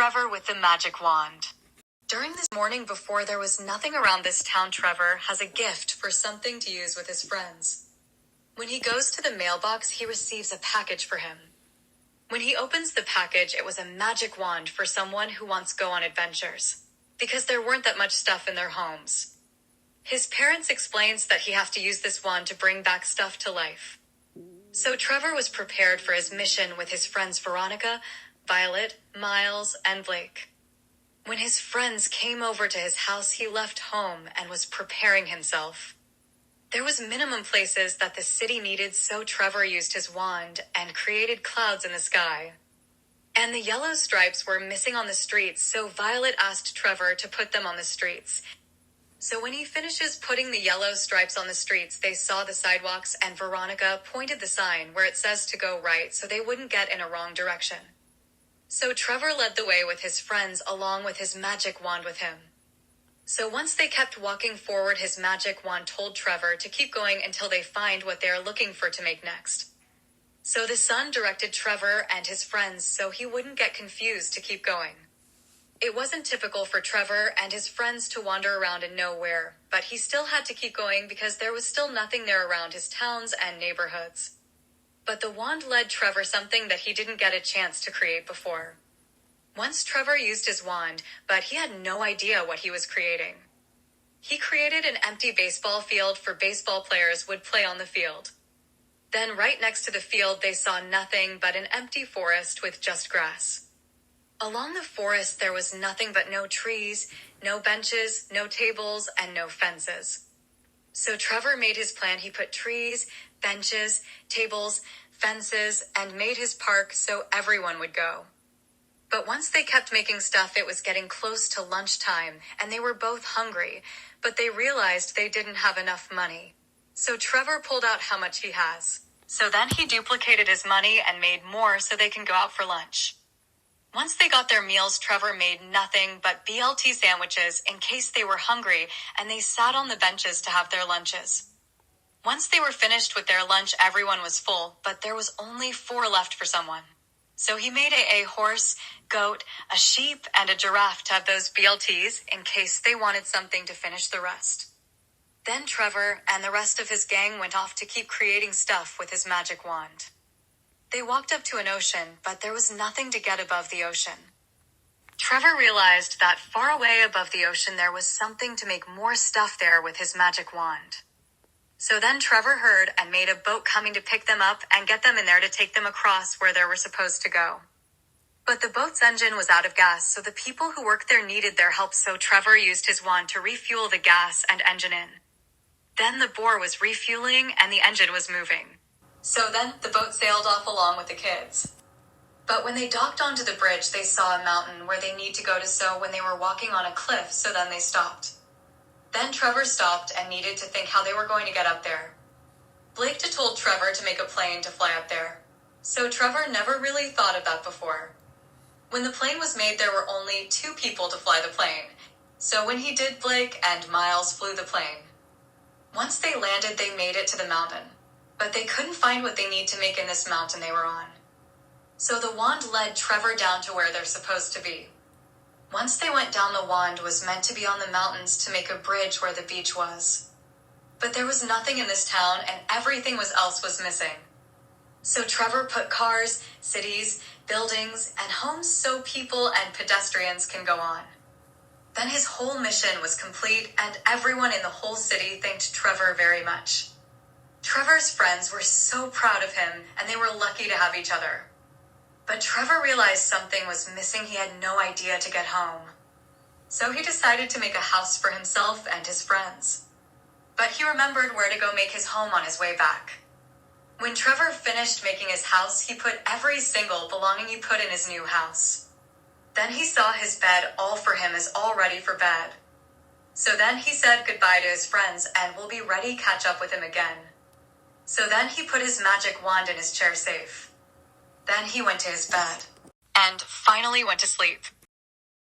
Trevor with the magic wand. During this morning before there was nothing around this town, Trevor has a gift for something to use with his friends. When he goes to the mailbox, he receives a package for him. When he opens the package, it was a magic wand for someone who wants to go on adventures, because there weren't that much stuff in their homes. His parents explains that he has to use this wand to bring back stuff to life. So Trevor was prepared for his mission with his friends Veronica, Violet, Miles, and Blake. When his friends came over to his house, he left home and was preparing himself. There was minimum places that the city needed, so Trevor used his wand and created clouds in the sky. And the yellow stripes were missing on the streets, so Violet asked Trevor to put them on the streets. So when he finishes putting the yellow stripes on the streets, they saw the sidewalks, and Veronica pointed the sign where it says to go right so they wouldn't get in a wrong direction. So Trevor led the way with his friends along with his magic wand with him. So once they kept walking forward, his magic wand told Trevor to keep going until they find what they are looking for to make next. So the sun directed Trevor and his friends so he wouldn't get confused to keep going. It wasn't typical for Trevor and his friends to wander around in nowhere, but he still had to keep going because there was still nothing there around his towns and neighborhoods. But the wand led Trevor something that he didn't get a chance to create before. Once Trevor used his wand, but he had no idea what he was creating. He created an empty baseball field for baseball players would play on the field. Then right next to the field they saw nothing but an empty forest with just grass. Along the forest there was nothing but no trees, no benches, no tables, and no fences. So Trevor made his plan. He put trees, benches, tables, fences, and made his park so everyone would go. But once they kept making stuff, it was getting close to lunchtime, and they were both hungry, but they realized they didn't have enough money. So Trevor pulled out how much he has. So then he duplicated his money and made more so they can go out for lunch. Once they got their meals, Trevor made nothing but BLT sandwiches in case they were hungry, and they sat on the benches to have their lunches. Once they were finished with their lunch, everyone was full, but there was only 4 left for someone. So he made a horse, goat, a sheep, and a giraffe to have those BLTs in case they wanted something to finish the rest. Then Trevor and the rest of his gang went off to keep creating stuff with his magic wand. They walked up to an ocean, but there was nothing to get above the ocean. Trevor realized that far away above the ocean there was something to make more stuff there with his magic wand. So then Trevor heard and made a boat coming to pick them up and get them in there to take them across where they were supposed to go. But the boat's engine was out of gas, so the people who worked there needed their help, so Trevor used his wand to refuel the gas and engine in. Then the boar was refueling and the engine was moving. So then the boat sailed off along with the kids. But when they docked onto the bridge, they saw a mountain where they need to go to, so when they were walking on a cliff, so then they stopped. Then Trevor stopped and needed to think how they were going to get up there. Blake told Trevor to make a plane to fly up there. So Trevor never really thought of that before. When the plane was made, there were only 2 people to fly the plane. So when he did, Blake and Miles flew the plane. Once they landed, they made it to the mountain. But they couldn't find what they need to make in this mountain they were on. So the wand led Trevor down to where they're supposed to be. Once they went down, the wand was meant to be on the mountains to make a bridge where the beach was. But there was nothing in this town and everything else was missing. So Trevor put cars, cities, buildings, and homes so people and pedestrians can go on. Then his whole mission was complete and everyone in the whole city thanked Trevor very much. Trevor's friends were so proud of him and they were lucky to have each other. But Trevor realized something was missing. He had no idea to get home. So he decided to make a house for himself and his friends. But he remembered where to go make his home on his way back. When Trevor finished making his house, he put every single belonging he put in his new house. Then he saw his bed all for him is all ready for bed. So then he said goodbye to his friends and will be ready to catch up with him again. So then he put his magic wand in his chair safe. Then he went to his bed and finally went to sleep.